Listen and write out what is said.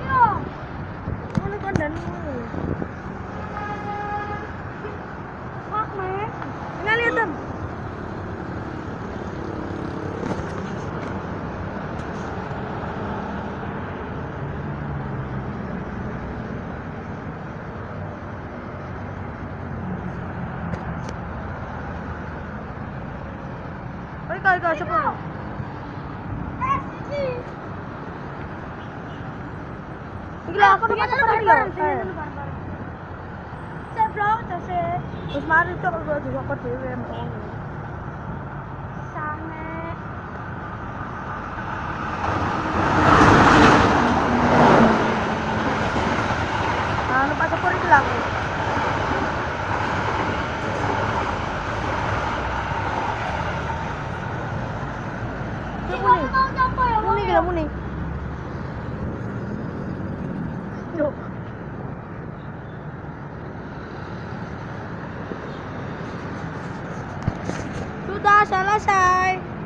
Iya. Ngono kondanmu. Fuck, man. Ngali Tem. Ikaw, siapa? Gila, aku udah pasang bareng. Saya vlog, saya. Terus mari tuh kalau juga kau dewe mau. Sama. Nah, lupa sepur itu lah. Muni gila muni. Yuk. Sudah selesai.